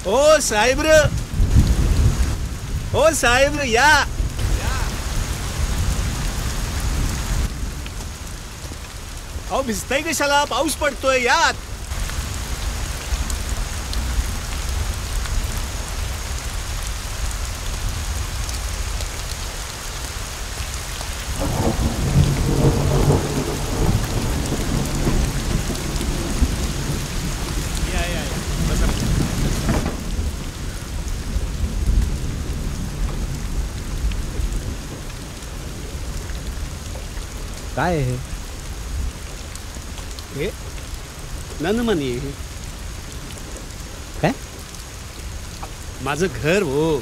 ओ साहेब्र, ओ साहेब्र या. अहो भिजताय कशाला? पाऊस पडतोय या. काय आहे हे? ननमनी काय? माझं घर हो.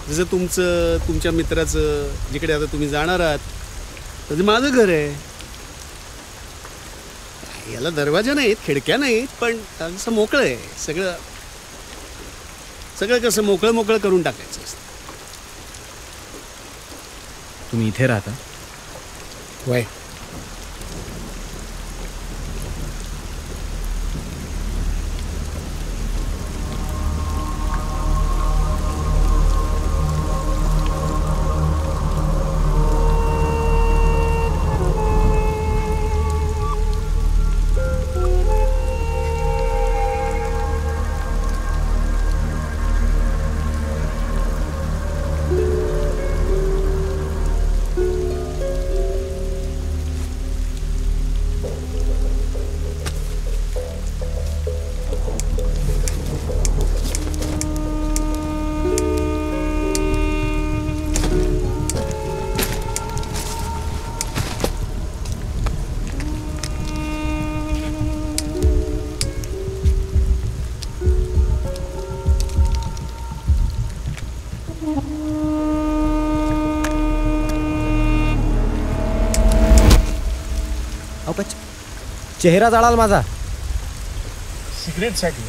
जसं तुमचं, तुमच्या मित्राचं, जिकडे आता तुम्ही जाणार आहात तसं माझं घर आहे. याला दरवाजा नाहीत, खिडक्या नाहीत, पण असं मोकळं आहे सगळं. सगळं कसं मोकळं मोकळं करून टाकायचं असतं. तुम्ही इथे राहता? वय चेहरा जाळाल माझा. सिगरेटसाठी.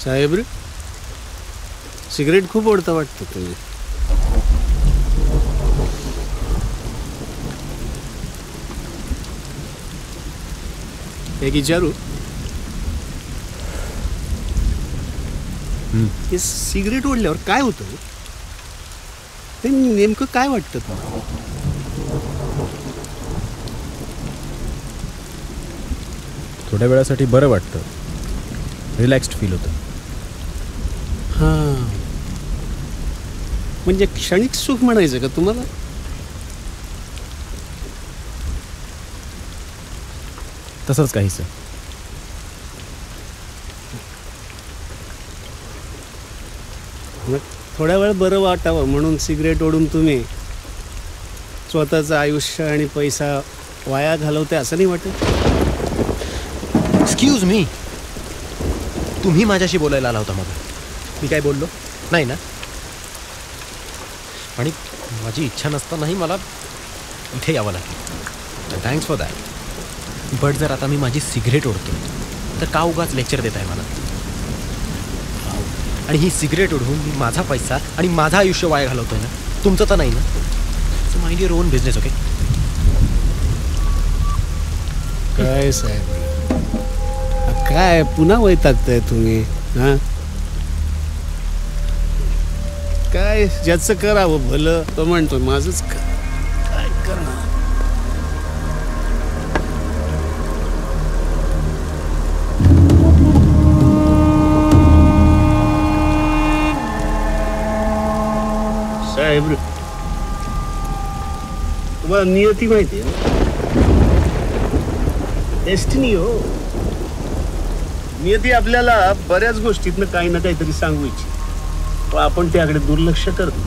साहेब सिगरेट खूप ओढता वाटतं तुम्ही. एक विचारू? हे सिगरेट ओढल्यावर काय होतं ते नेमकं काय वाटतं तुम्हाला? थोड्या वेळासाठी बरं वाटतं, रिलॅक्स्ड फील होतं. हां, म्हणजे क्षणिक सुख म्हणायचं का तुम्हाला? तसंच काहीसं. मग थोड्या वेळ बरं वाटावं म्हणून सिगरेट ओढून तुम्ही स्वतःचं आयुष्य आणि पैसा वाया घालवते असं नाही वाटत? एक्सक्यूज मी, तुम्ही माझ्याशी बोलायला आला होता मला. मी काय बोललो नाही ना? आणि माझी इच्छा नसतानाही मला इथे यावं लागेल. Thanks for that. बट जर आता मी माझी सिगरेट ओढतो तर का उगाच लेक्चर देत आहे मला? आणि ही सिगरेट ओढून मी माझा पैसा आणि माझं आयुष्य वाया घालवतोय ना? तुमचं तर नाही ना? So mind your on business. Okay? काय साहेब, काय पुन्हा वैतागताय तुम्ही? हां, काय ज्याचं करावं भलं तो म्हणतो माझंच काय करणार. साहेब तुम्हाला नियती माहिती आहे? डेस्टिनी हो. नियती आपल्याला बऱ्याच गोष्टीतनं काही ना काहीतरी सांगू इच्छिते, पण आपण त्याकडे दुर्लक्ष करतो.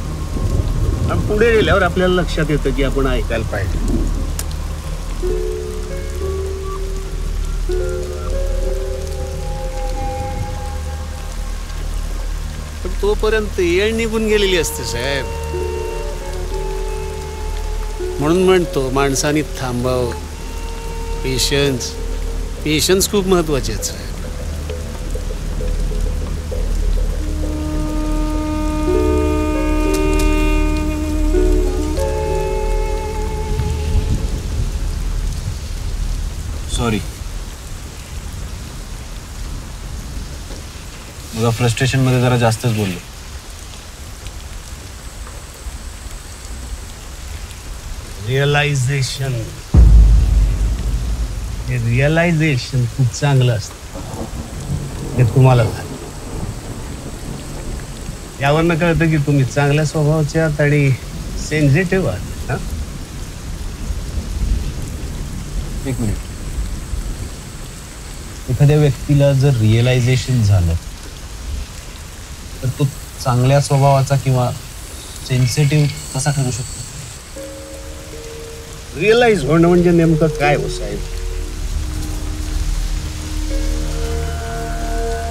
आणि पुढे गेल्यावर आपल्याला लक्षात येतं की आपण ऐकायला पाहिजे. पण तोपर्यंत येळ निघून गेलेली असते साहेब. म्हणून म्हणतो माणसाने थांबावं. पेशन्स खूप महत्वाचे आहेत साहेब. सॉरी. बघा फ्रस्ट्रेशन मध्ये जरा जास्तच बोललो. रिअलायझेशन खूप चांगलं असतं. हे तुम्हाला झालं. यावरनं कळतं की तुम्ही चांगल्या स्वभावाचे आहात आणि सेन्सिटिव्ह आहात. हा? एक मिनिट. एखाद्या व्यक्तीला जर रिअलायझेशन झालं तर तो चांगल्या स्वभावाचा किंवा सेन्सिटिव्ह कसा ठरू शकतो? रिअलाइज होणं म्हणजे नेमकं काय हो साहेब?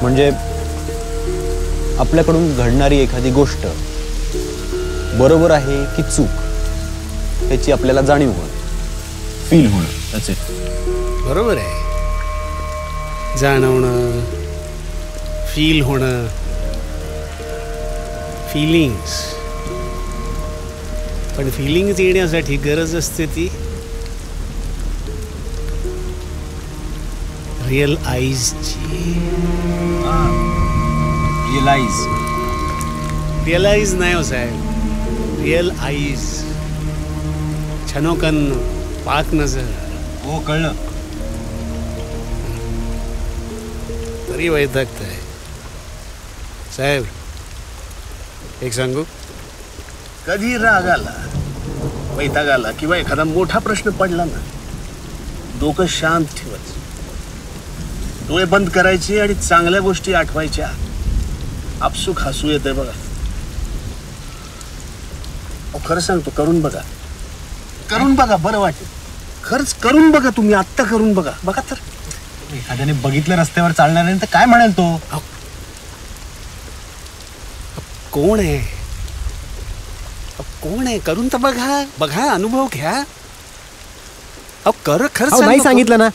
म्हणजे आपल्याकडून घडणारी एखादी गोष्ट बरोबर आहे की चूक याची आपल्याला जाणीव होणं, फील होणं. त्याचे बरोबर आहे. जाणवणं, फील होणं, फिलिंग्स. पण फिलिंग्स येण्यासाठी गरज असते ती रिअलाइज नाही हो साहेब. रिअलाइज. छनोकन पाक नजर. हो कळलं. तरी वैतागत आहे साहेब. एक सांगू, कधी राग आला, वैताग आला किंवा एखादा मोठा प्रश्न पडला ना, डोकं शांत ठेवायचं, डोळे बंद करायचे आणि चांगल्या गोष्टी आठवायच्या. आपसुक हसू येते बघा. खरं सांगतो, करून बघा. बरं वाटेल. खरंच करून बघा. तुम्ही आत्ता करून बघा. बघा तर एखाद्याने बघितलं रस्त्यावर चालणार तर काय म्हणाल तो? कोण आहे? करून तर बघा. अनुभव घ्या. खरंच नाही सांगितलं ना.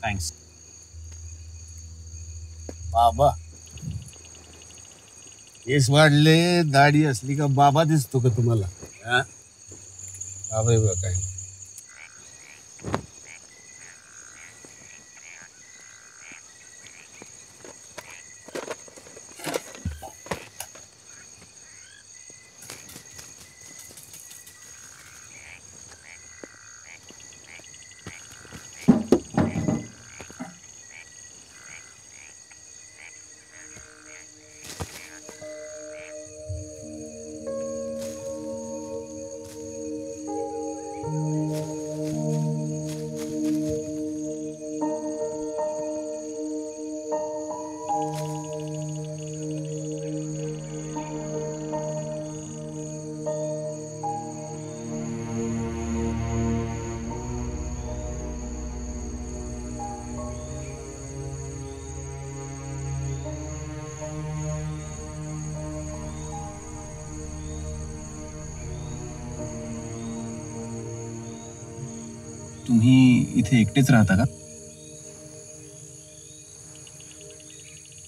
थँक्स. बाबा केस वाढले, दाढी असली का बाबा दिसतो का तुम्हाला? बाबा बघा काय. तुम्ही इथे एकटेच राहता का?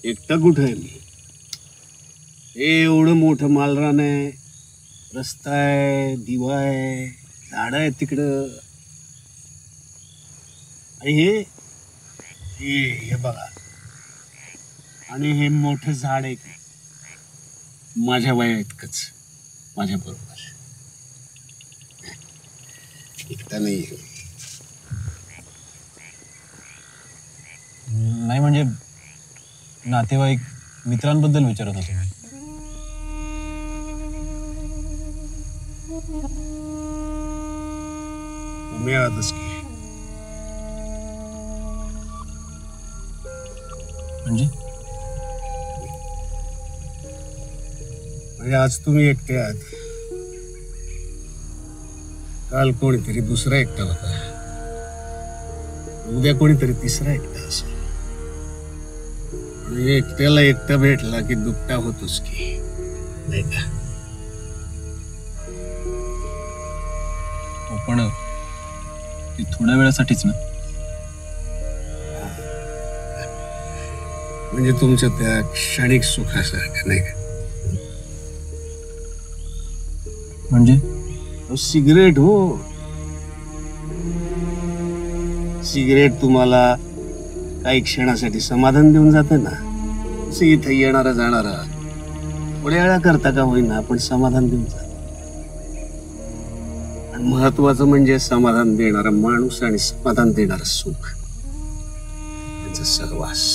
एकटा कुठं आहे मी? एवढं मोठं मालरान आहे, रस्ता आहे, दिवा आहे, झाड आहे तिकडं. आणि हे बघा. आणि हे मोठं झाड आहे माझ्या वया इतकंच, माझ्या बरोबर. एकटा नाही. नाही म्हणजे नातेवाईक मित्रांबद्दल विचारत होतो मी. तुम्ही आहातच की. म्हणजे आज तुम्ही एकटे आहात. काल कोणीतरी दुसरा एकटा होता, उद्या कोणीतरी तिसरा एकटा असेल. आणि एकट्याला एकटा भेटला की दुपटा होतोच की, नाही का? हो, पण ते थोड्या वेळासाठीच ना. म्हणजे तुमच्या त्या क्षणिक सुखासारखं, नाही का? म्हणजे सिगरेट हो, सिगरेट तुम्हाला काही क्षणासाठी समाधान देऊन जाते ना. असं इथे येणारा जाणारा थोड्या वेळा करता का होईना पण समाधान देऊन जात. आणि महत्वाचं म्हणजे समाधान देणारा माणूस आणि समाधान देणारं सुख, त्यांचा सहवास.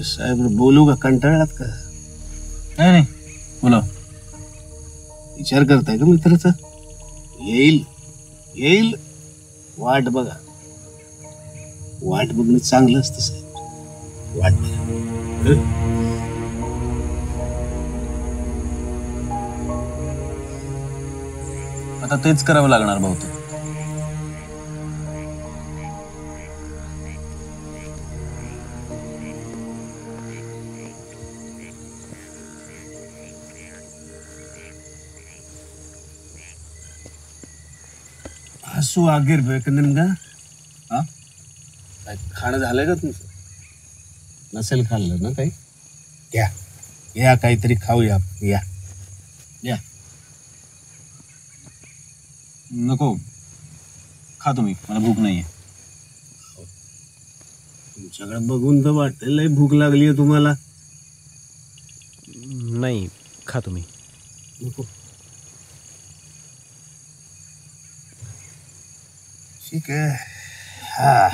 साहेब बोलू का? कंटाळलात का? नाही नाही, बोला. विचार करताय का मित्राचा? येईल येईल, वाट बघा. वाट बघणं चांगलं असतं साहेब, वाट बघा. आता तेच करावं लागणार बहुतेक. हसू ಆಗಿರ್ಬೇಕು ನಿಮ್ಗ. खाणं झालंय का तुमचं? नसेल खाल्लं ना काही? या या, काहीतरी खाऊया. या या. नको, खा तुम्ही, मला भूक नाहीये. तुमच्याकडे बघून तर वाटतंय लय भूक लागली आहे तुम्हाला. नाही, खा तुम्ही. नको. ठीक आहे. हा.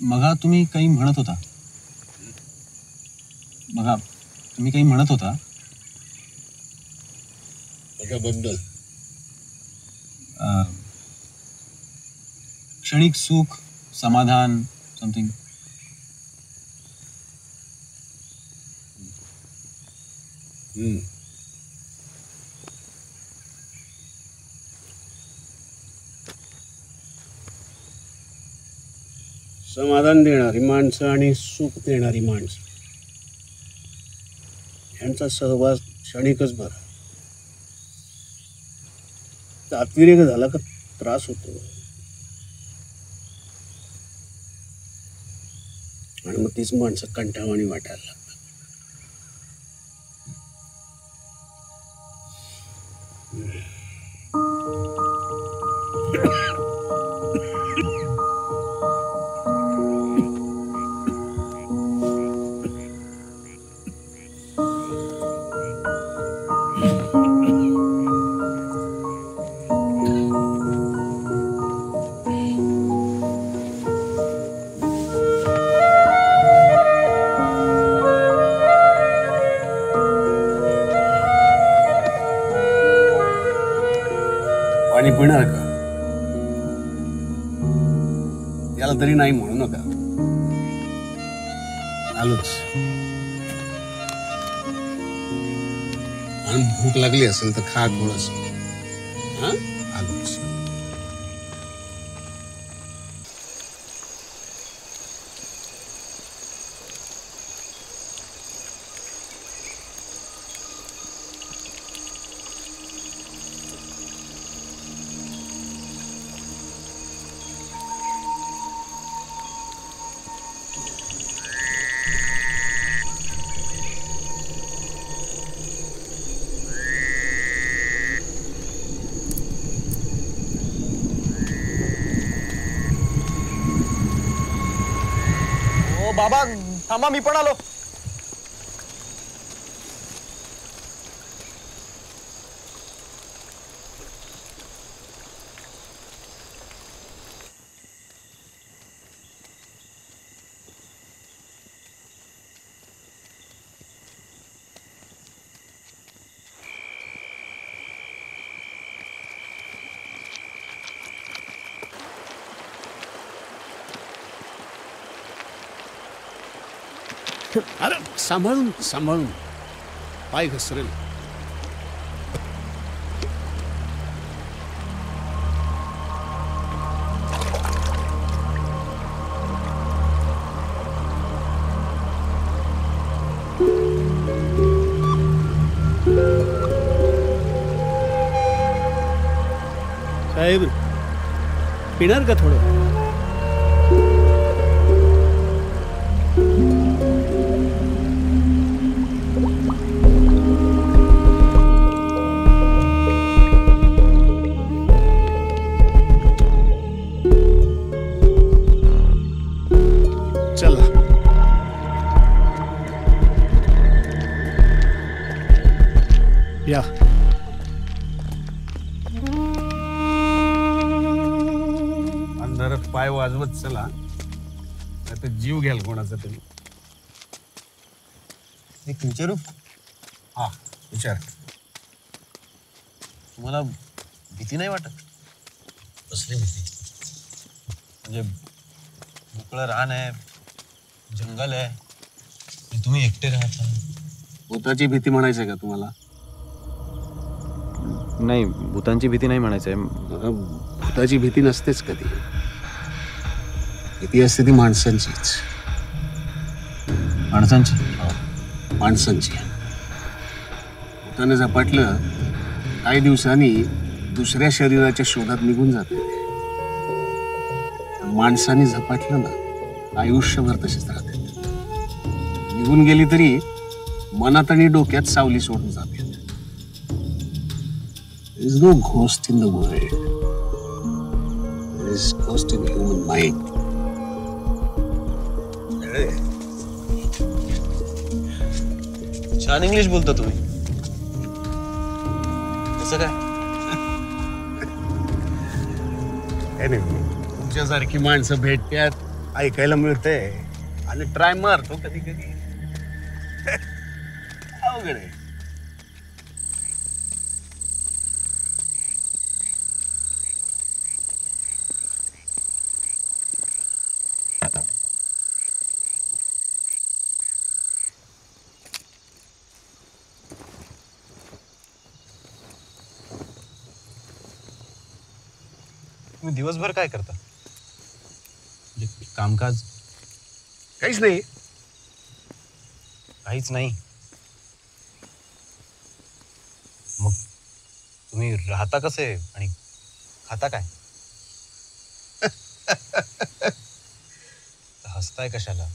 मगा तुम्ही काही म्हणत होता. मगा तुम्ही काही म्हणत होता. त्याच्याबद्दल क्षणिक सुख, समाधान, समथिंग. समाधान देणारी माणसं आणि सुख देणारी माणसं यांचा सहवास क्षणिकच बरा. अतिरेक झाला का त्रास होतो आणि मग तीच माणसं कंटाळवाणी वाटायला लागतात. पाणी पिणार का? याला तरी नाही म्हणू नका. आलोच. आणि भूक लागली असेल तर खा थोडस. आलोच. बाबा थांबा, मी पण आलो. अरे सांभाळून सांभाळून, पाय घसरेल. साहेब पिणार का थोडं? चला या. अंधारात पाय वाजवत चला, आता जीव घ्याल कोणाचा तरी. एक विचारू? हा विचार. तुम्हाला भीती नाही वाटत? कसली भीती? म्हणजे मोकळं रान आहे, जंगल आहे, आणि तुम्ही एकटे राहता. भूताची भीती म्हणायचं का तुम्हाला? नाही, भूतांची भीती नाही म्हणायचंय. भूताची भीती नसतेच कधी. भीती असते ती माणसांचीच. माणसांची? माणसांची. भूताने झपाटलं काही दिवसांनी दुसऱ्या शरीराच्या शोधात निघून जाते. माणसाने झपाटलं ना, आयुष्यभर तसेच राहते. निघून गेली तरी मनात आणि डोक्यात सावली सोडून जाते. There is no ghost in the world. There is ghost in human mind. छान इंग्लिश बोलता तुम्ही. कसं काय? तुमच्यासारखी माणसं भेटत्यात, ऐकायला मिळते आणि ट्राय मारतो कधी कधी. अवघड आहे. तुम्ही दिवसभर काय करता? म्हणजे कामकाज? काहीच नाही. काहीच नाही. मग तुम्ही राहता कसे आणि खाता काय? हसताय कशाला?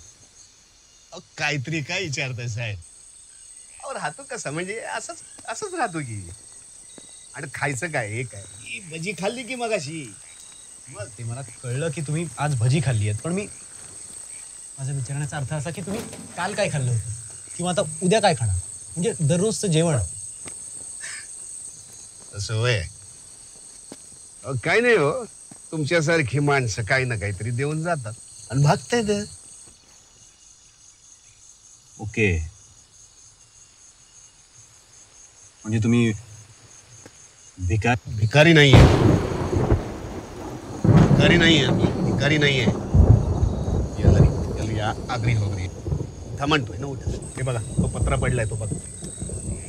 काहीतरी काय विचारताय साहेब? अहो राहतो कसा म्हणजे असंच असंच राहतो की. आणि खायचं काय? हे काय, ही भजी खाल्ली की मगाशी. मग ते मला कळलं की तुम्ही आज भजी खाल्ली आहेत, पण माझा विचारण्याचा अर्थ असा की तुम्ही काल काय खाल्लं होतं किंवा आता उद्या काय खाणार, म्हणजे दररोजचं जेवण. असं होय? काय नाही हो, तुमच्यासारखी माणसं काही ना काहीतरी देऊन जातात आणि भागतायत. ओके, म्हणजे तुम्ही भिकारी नाहीये. भिकारी नाहीये, भिकारी नाहीये. या आगरी वगैरे था म्हणतोय ना. उठ, हे बघा तो पत्रा पडलाय, तो बघा.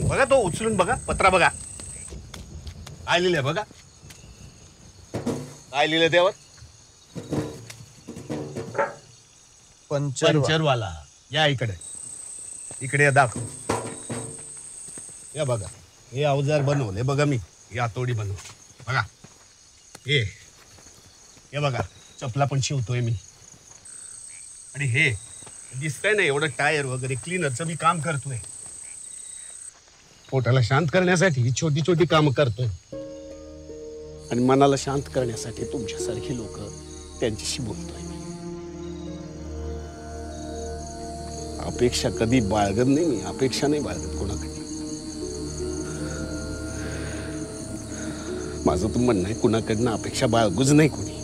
बघा तो उचलून बघा, पत्रा बघा काय लिहिलंय. बघा काय लिहिलंय त्यावर. पंचरवाला. या इकडे, इकडे या, दाखव. या बघा, हे अवजार बनवले बघा मी. हे हातोडी बनवली बघा. हे बघा चपला पण शिवतोय मी. आणि हे दिसतंय ना एवढं टायर वगैरे क्लीनरचं मी काम करतोय. पोटाला शांत करण्यासाठी ही छोटी छोटी कामं करतोय. आणि मनाला शांत करण्यासाठी तुमच्यासारखी लोक त्यांच्याशी बोलतोय. अपेक्षा कधी बाळगत नाही मी. अपेक्षा नाही बाळगत कोणाकडे. माझं तर म्हणणं आहे, कुणाकडनं अपेक्षा बाळगूच नाही कोणी.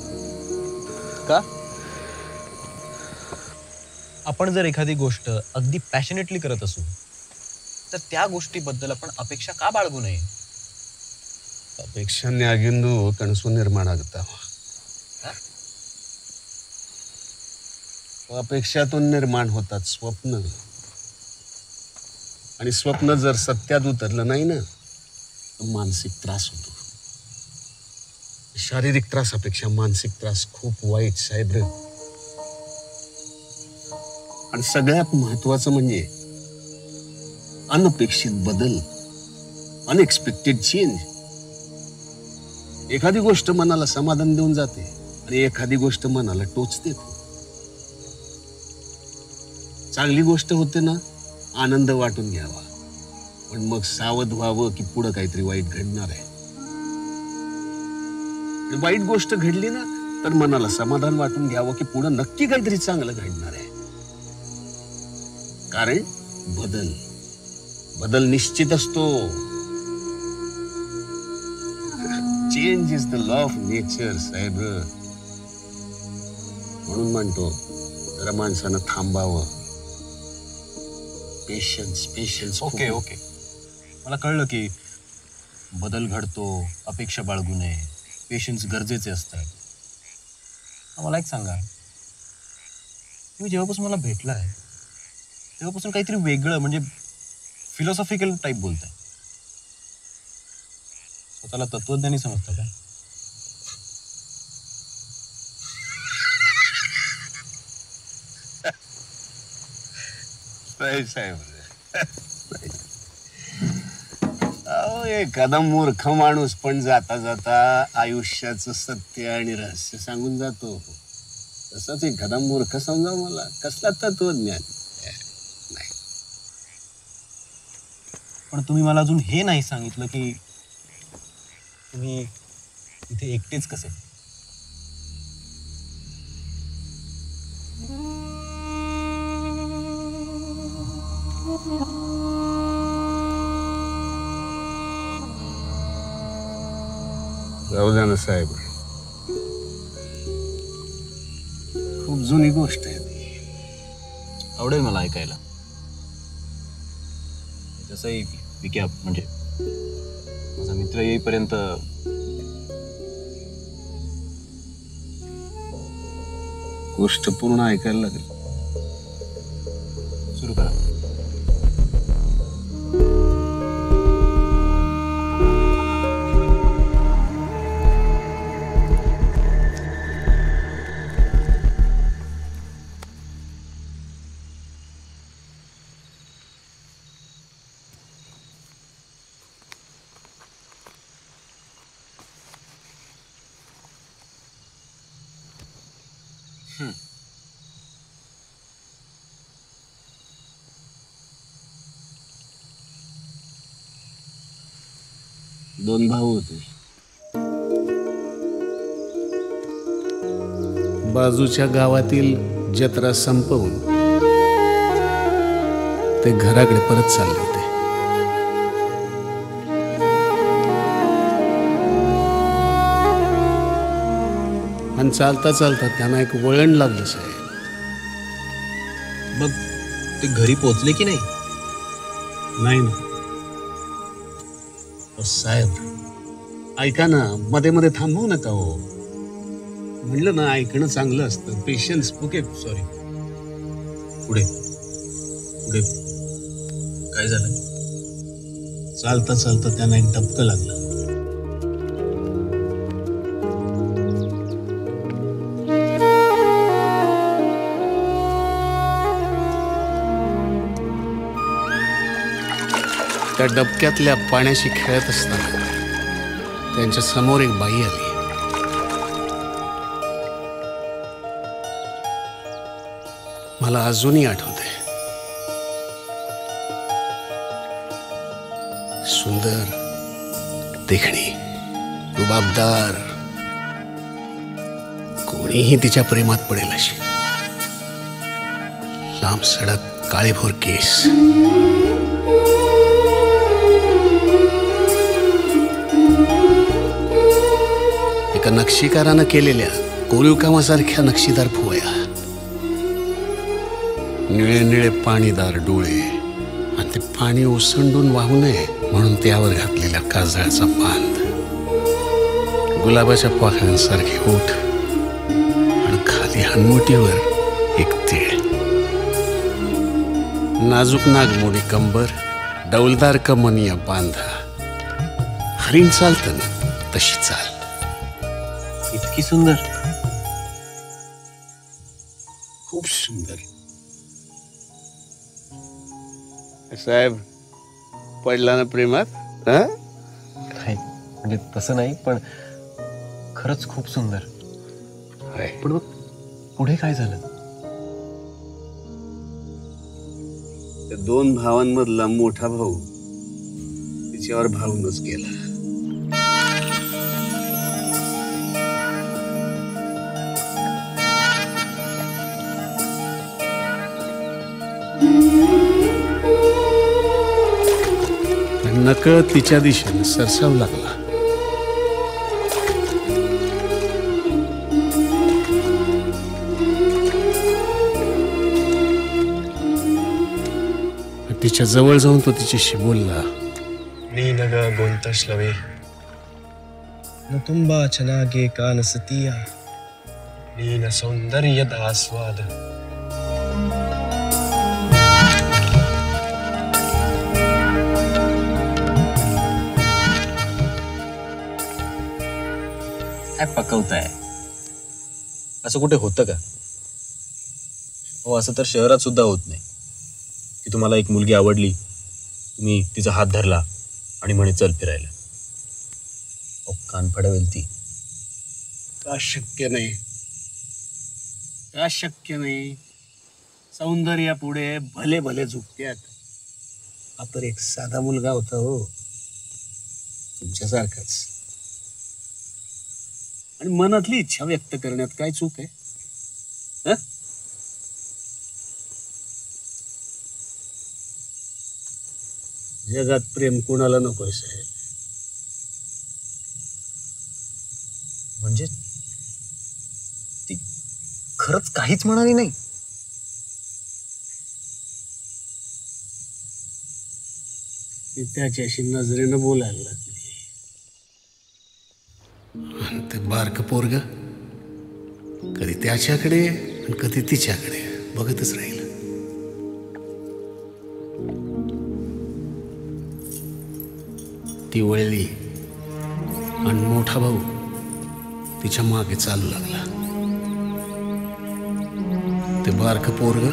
का? आपण जर एखादी गोष्ट अगदी पॅशनेटली करत असू तर त्या गोष्टीबद्दल आपण अपेक्षा का बाळगू नये? अपेक्षा न्यागिंदू कणसू निर्माण आगता. अपेक्षातून निर्माण होतात स्वप्न. आणि स्वप्न जर सत्यात उतरलं नाही ना तर मानसिक त्रास होतो. शारीरिक त्रासापेक्षा मानसिक त्रास खूप वाईट साहेब. आणि सगळ्यात महत्वाचं म्हणजे अनपेक्षित बदल, अनएक्सपेक्टेड चेंज. एखादी गोष्ट मनाला समाधान देऊन जाते आणि एखादी गोष्ट मनाला टोचते. चांगली गोष्ट होते ना, आनंद वाटून घ्यावा, पण मग सावध व्हावं की पुढं काहीतरी वाईट घडणार आहे. वाईट गोष्ट घडली ना तर मनाला समाधान वाटून घ्यावं की पुढं नक्की काहीतरी चांगलं घडणार आहे. कारण बदल निश्चित असतो. Change is the law of nature साहेब. म्हणून म्हणतो जरा माणसानं थांबावं. पेशन्स. ओके मला कळलं की बदल घडतो, अपेक्षा बाळगू नये, पेशन्स गरजेचे असतात. मला एक सांगा, तुम्ही जेव्हापासून मला भेटला आहे तेव्हापासून काहीतरी वेगळं म्हणजे फिलॉसॉफिकल टाईप बोलताय. स्वतःला तत्वज्ञानी समजता का? साहेब एखादा मूर्ख माणूस पण जाता जाता आयुष्याचं सत्य आणि रहस्य सांगून जातो. तसाच एखादा मूर्ख समजा मला कसला तत्वज्ञान नाही. पण तुम्ही मला अजून हे नाही सांगितलं की तुम्ही इथे एकटेच कसे? जाऊ द्या ना साहेब, खूप जुनी गोष्ट आहे ती. आवडेल मला ऐकायला. तसंही विक्या म्हणजे माझा मित्र येईपर्यंत गोष्ट पूर्ण ऐकायला लागेल. सुरू करा. दोन भाऊ होते. बाजूच्या गावातील जत्रा संपवून ते घराकडे परत चालले होते. आणि चालता चालता त्यांना एक वळण लागलं साहेब. मग ते घरी पोहोचले की नाही? नाही ना साहेब, ऐका ना, मध्ये मध्ये थांबवू नका हो. म्हणलं ना, ऐकणं चांगलं असतं. पेशन्स. Okay sorry. पुढे पुढे काय झालं? चालता चालता त्यांना एक डबकं लागलं. त्या डबक्यातल्या पाण्याशी खेळत असताना त्यांच्या समोर एक बाई आली. मला अजूनही आठवते. सुंदर, देखणी, रुबाबदार, कोणीही तिच्या प्रेमात पडेल अशी. लांब सडक काळेभोर केस. एका नक्षीकारानं केलेल्या कोरीव कामासारख्या नक्षीदार भुवया, निळे निळे पाणीदार डोळे आणि ते पाणी ओसंडून वाहू नये म्हणून त्यावर घातलेल्या काजळाचा बांध, गुलाबाच्या पाकळ्यांसारखे ओठ आणि खाली हनवटीवर एक तीळ, नाजूक नागमोडी कंबर डौलदार का मनिया बांधा, हरिण चालतं ना तशी चाल. इतकी सुंदर. खूप सुंदर. साहेब पडला ना प्रेमात? नाही म्हणजे तसं नाही, पण खरंच खूप सुंदर. पण मग पुढे काय झालं? त्या दोन भावांमधला मोठा भाऊ तिच्यावर भावूनच गेला. नकळत तिच्या दिशेने सरसावू लागला. तिच्या जवळ जाऊन तो तिच्याशी बोलला. ನೀನಗ ಗೊಂತಶ್ಲವೇ ನ ತುಂಬಾ ಚೆನ್ನಾಗಿ ಕಾಣಿಸುತ್ತೀಯ, ನೀನ ಸೌಂದರ್ಯದ ಆಸ್ವಾದ. काय पकवताय? असं कुठे होतं का? हो, असं तर शहरात सुद्धा होत नाही की तुम्हाला एक मुलगी आवडली, तुम्ही तिचा हात धरला आणि म्हणे चल फिरायला. कान फडवेल ती. का शक्य नाही? का शक्य नाही? सौंदर्यापुढे भले भले झुकत्यात. हा तर एक साधा मुलगा होता हो, तुमच्यासारखाच. आणि मनातली इच्छा व्यक्त करण्यात काय चूक आहे? जगात प्रेम कोणाला नकोय साहेब? म्हणजे ती खरंच काहीच म्हणाली नाही? ती त्याच्याशी नजरेनं बोलायला लागली. ते बारक पोरग कधी त्याच्याकडे आणि कधी तिच्याकडे बघतच राहील. ती वळली आणि मोठा भाऊ तिच्या मागे चालू लागला. ते बारक पोरग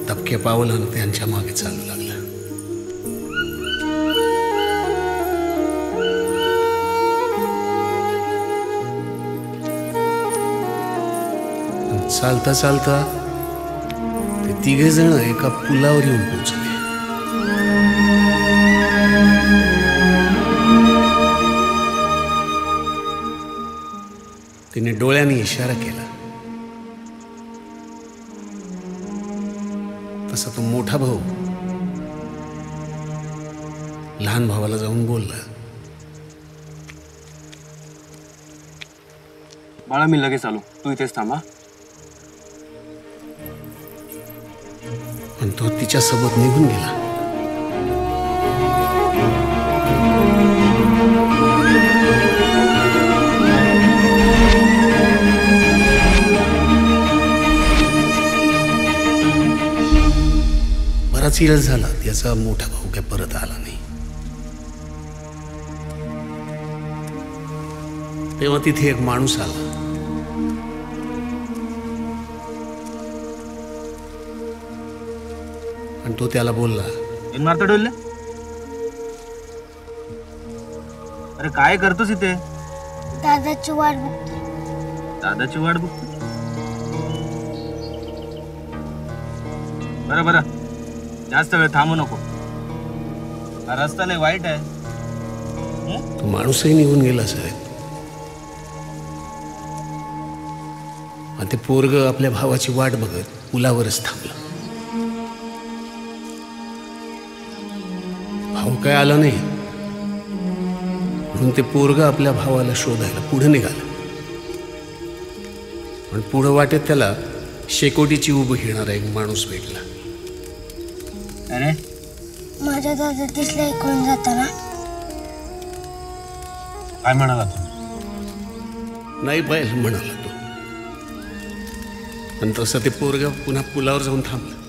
दबक्या पावलानं त्यांच्या मागे चालू लागला. चालता चालता ते तिघे जण एका पुलावर येऊन पोहोचले. तिने डोळ्याने इशारा केला. तसा तो मोठा भाऊ लहान भावाला जाऊन बोलला. बाळा, मी लगेच आलो, तू इथेच थांबा. आणि तो तिच्यासोबत निघून गेला. बराच वेळ झाला त्याचा मोठा भाऊ काय परत आला नाही. तेव्हा तिथे एक माणूस आला. आणि तो त्याला बोलला, मारता डोलले? अरे काय करतोस इथे? दादाची वाट बघतो. दादाची वाट बघतो? बरं बरं, जास्त वेळ थांबू नको, हा रस्ता लय वाईट आहे. तो माणूसही निघून गेला साहेब. आणि ते पोरग आपल्या भावाची वाट बघत पुलावरच थांबलं. भाऊ काय आला नाही म्हणून ते पोरग आपल्या भावाला शोधायला पुढे निघालं. पण पुढे वाटेत त्याला शेकोटीची उभं घेणारा एक माणूस भेटला. अरे माझ्या दादा दिसला इकडून जाताना. काय म्हणाला तू? नाही बैल म्हणाला तो. आणि तसं ते पोरग पुन्हा पुलावर जाऊन थांबलं.